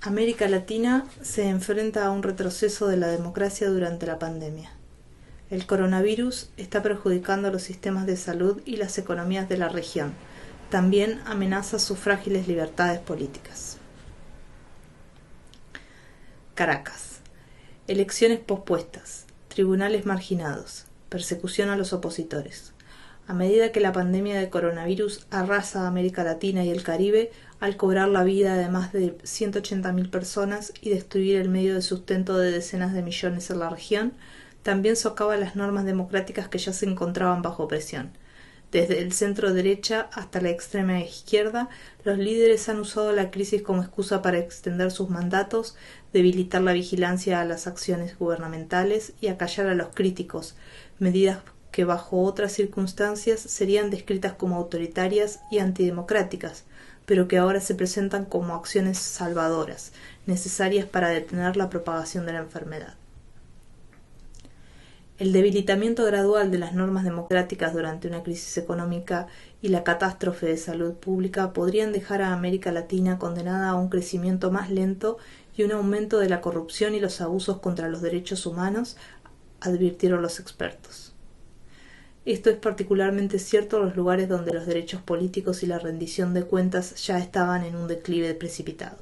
América Latina se enfrenta a un retroceso de la democracia durante la pandemia. El coronavirus está perjudicando los sistemas de salud y las economías de la región. También amenaza sus frágiles libertades políticas. Caracas. Elecciones pospuestas, tribunales marginados, persecución a los opositores. A medida que la pandemia de coronavirus arrasa a América Latina y el Caribe, al cobrar la vida de más de 180.000 personas y destruir el medio de sustento de decenas de millones en la región, también socava las normas democráticas que ya se encontraban bajo presión. Desde el centro derecha hasta la extrema izquierda, los líderes han usado la crisis como excusa para extender sus mandatos, debilitar la vigilancia a las acciones gubernamentales y acallar a los críticos, medidas que bajo otras circunstancias serían descritas como autoritarias y antidemocráticas, pero que ahora se presentan como acciones salvadoras, necesarias para detener la propagación de la enfermedad. El debilitamiento gradual de las normas democráticas durante una crisis económica y la catástrofe de salud pública podrían dejar a América Latina condenada a un crecimiento más lento y un aumento de la corrupción y los abusos contra los derechos humanos, advirtieron los expertos. Esto es particularmente cierto en los lugares donde los derechos políticos y la rendición de cuentas ya estaban en un declive precipitado.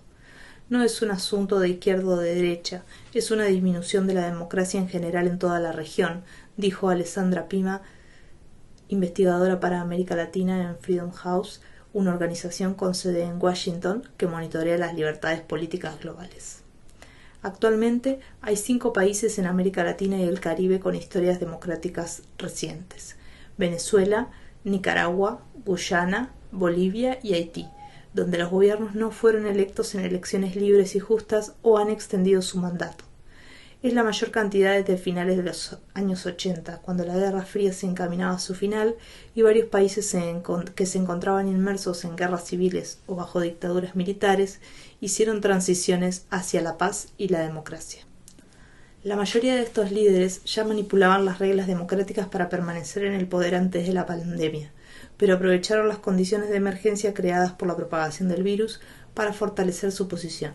No es un asunto de izquierda o de derecha, es una disminución de la democracia en general en toda la región, dijo Alessandra Pima, investigadora para América Latina en Freedom House, una organización con sede en Washington que monitorea las libertades políticas globales. Actualmente hay 5 países en América Latina y el Caribe con historias democráticas recientes: Venezuela, Nicaragua, Guyana, Bolivia y Haití, donde los gobiernos no fueron electos en elecciones libres y justas o han extendido su mandato. Es la mayor cantidad desde finales de los años 80, cuando la Guerra Fría se encaminaba a su final y varios países que se encontraban inmersos en guerras civiles o bajo dictaduras militares hicieron transiciones hacia la paz y la democracia. La mayoría de estos líderes ya manipulaban las reglas democráticas para permanecer en el poder antes de la pandemia, pero aprovecharon las condiciones de emergencia creadas por la propagación del virus para fortalecer su posición.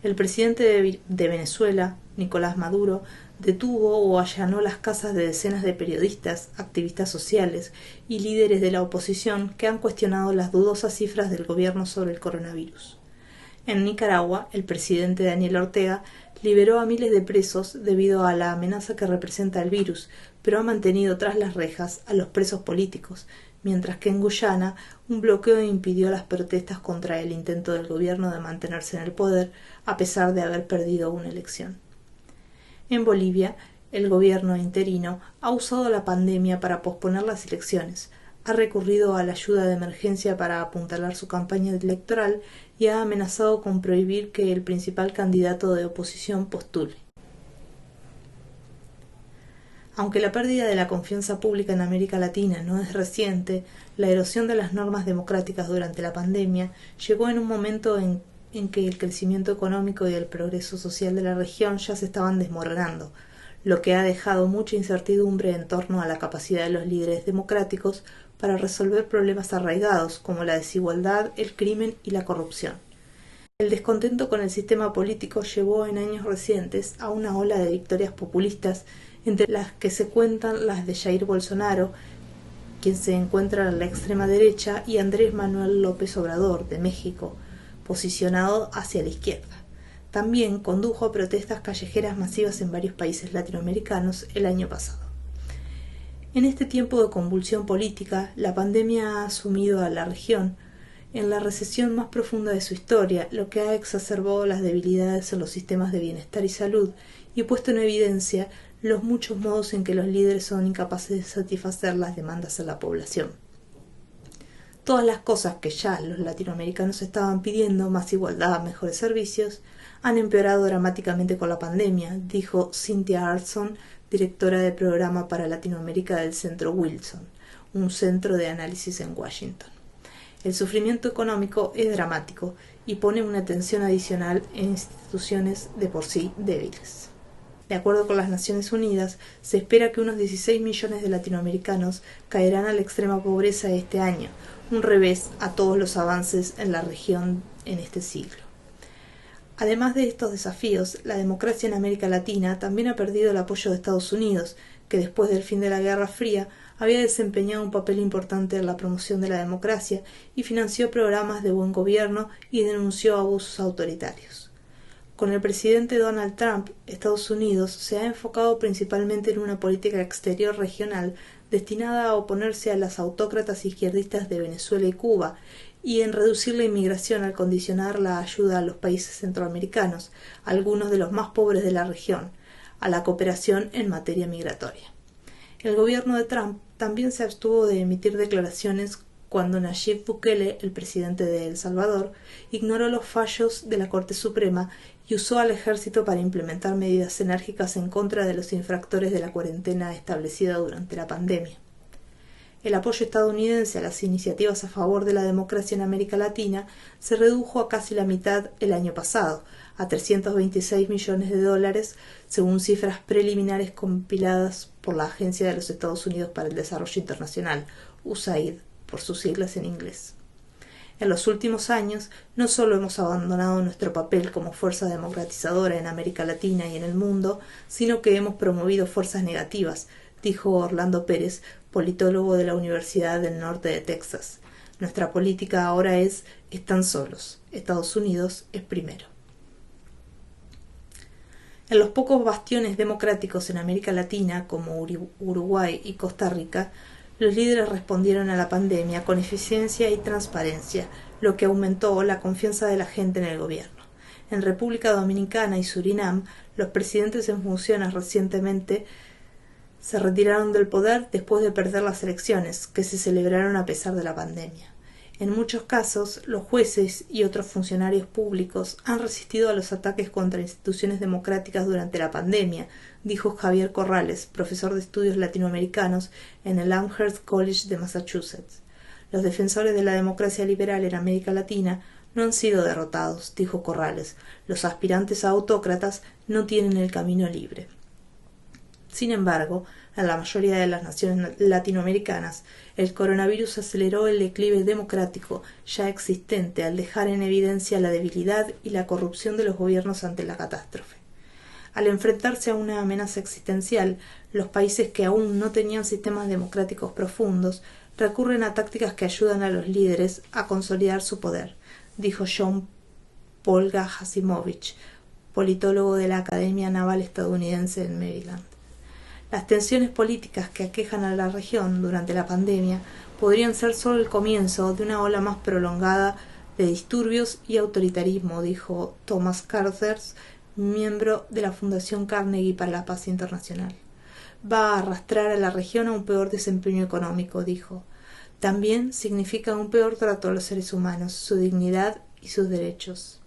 El presidente de Venezuela, Nicolás Maduro, detuvo o allanó las casas de decenas de periodistas, activistas sociales y líderes de la oposición que han cuestionado las dudosas cifras del gobierno sobre el coronavirus. En Nicaragua, el presidente Daniel Ortega liberó a miles de presos debido a la amenaza que representa el virus, pero ha mantenido tras las rejas a los presos políticos, mientras que en Guyana un bloqueo impidió las protestas contra el intento del gobierno de mantenerse en el poder a pesar de haber perdido una elección. En Bolivia, el gobierno interino ha usado la pandemia para posponer las elecciones, ha recurrido a la ayuda de emergencia para apuntalar su campaña electoral y ha amenazado con prohibir que el principal candidato de oposición postule. Aunque la pérdida de la confianza pública en América Latina no es reciente, la erosión de las normas democráticas durante la pandemia llegó en un momento en que el crecimiento económico y el progreso social de la región ya se estaban desmoronando, lo que ha dejado mucha incertidumbre en torno a la capacidad de los líderes democráticos para resolver problemas arraigados como la desigualdad, el crimen y la corrupción. El descontento con el sistema político llevó en años recientes a una ola de victorias populistas, entre las que se cuentan las de Jair Bolsonaro, quien se encuentra en la extrema derecha, y Andrés Manuel López Obrador, de México, posicionado hacia la izquierda. También condujo a protestas callejeras masivas en varios países latinoamericanos el año pasado. En este tiempo de convulsión política, la pandemia ha sumido a la región en la recesión más profunda de su historia, lo que ha exacerbado las debilidades en los sistemas de bienestar y salud y puesto en evidencia los muchos modos en que los líderes son incapaces de satisfacer las demandas de la población. Todas las cosas que ya los latinoamericanos estaban pidiendo, más igualdad, mejores servicios, han empeorado dramáticamente con la pandemia, dijo Cynthia Artson, directora de programa para Latinoamérica del Centro Wilson, un centro de análisis en Washington. El sufrimiento económico es dramático y pone una tensión adicional en instituciones de por sí débiles. De acuerdo con las Naciones Unidas, se espera que unos 16 millones de latinoamericanos caerán a la extrema pobreza este año, un revés a todos los avances en la región en este siglo. Además de estos desafíos, la democracia en América Latina también ha perdido el apoyo de Estados Unidos, que después del fin de la Guerra Fría había desempeñado un papel importante en la promoción de la democracia y financió programas de buen gobierno y denunció abusos autoritarios. Con el presidente Donald Trump, Estados Unidos se ha enfocado principalmente en una política exterior regional destinada a oponerse a las autócratas izquierdistas de Venezuela y Cuba y en reducir la inmigración al condicionar la ayuda a los países centroamericanos, algunos de los más pobres de la región, a la cooperación en materia migratoria. El gobierno de Trump también se abstuvo de emitir declaraciones cuando Nayib Bukele, el presidente de El Salvador, ignoró los fallos de la Corte Suprema y usó al ejército para implementar medidas enérgicas en contra de los infractores de la cuarentena establecida durante la pandemia. El apoyo estadounidense a las iniciativas a favor de la democracia en América Latina se redujo a casi la mitad el año pasado, a $326 millones, según cifras preliminares compiladas por la Agencia de los Estados Unidos para el Desarrollo Internacional, USAID, por sus siglas en inglés. En los últimos años, no solo hemos abandonado nuestro papel como fuerza democratizadora en América Latina y en el mundo, sino que hemos promovido fuerzas negativas, dijo Orlando Pérez, politólogo de la Universidad del Norte de Texas. Nuestra política ahora es: están solos. Estados Unidos es primero. En los pocos bastiones democráticos en América Latina, como Uruguay y Costa Rica, los líderes respondieron a la pandemia con eficiencia y transparencia, lo que aumentó la confianza de la gente en el gobierno. En República Dominicana y Surinam, los presidentes en funciones recientemente se retiraron del poder después de perder las elecciones, que se celebraron a pesar de la pandemia. En muchos casos, los jueces y otros funcionarios públicos han resistido a los ataques contra instituciones democráticas durante la pandemia, dijo Javier Corrales, profesor de estudios latinoamericanos en el Amherst College de Massachusetts. Los defensores de la democracia liberal en América Latina no han sido derrotados, dijo Corrales. Los aspirantes a autócratas no tienen el camino libre. Sin embargo, en la mayoría de las naciones latinoamericanas, el coronavirus aceleró el declive democrático ya existente al dejar en evidencia la debilidad y la corrupción de los gobiernos ante la catástrofe. Al enfrentarse a una amenaza existencial, los países que aún no tenían sistemas democráticos profundos recurren a tácticas que ayudan a los líderes a consolidar su poder, dijo John Polga Hasimovich, politólogo de la Academia Naval Estadounidense en Maryland. Las tensiones políticas que aquejan a la región durante la pandemia podrían ser solo el comienzo de una ola más prolongada de disturbios y autoritarismo, dijo Thomas Carstens, miembro de la Fundación Carnegie para la Paz Internacional. Va a arrastrar a la región a un peor desempeño económico, dijo. También significa un peor trato a los seres humanos, su dignidad y sus derechos.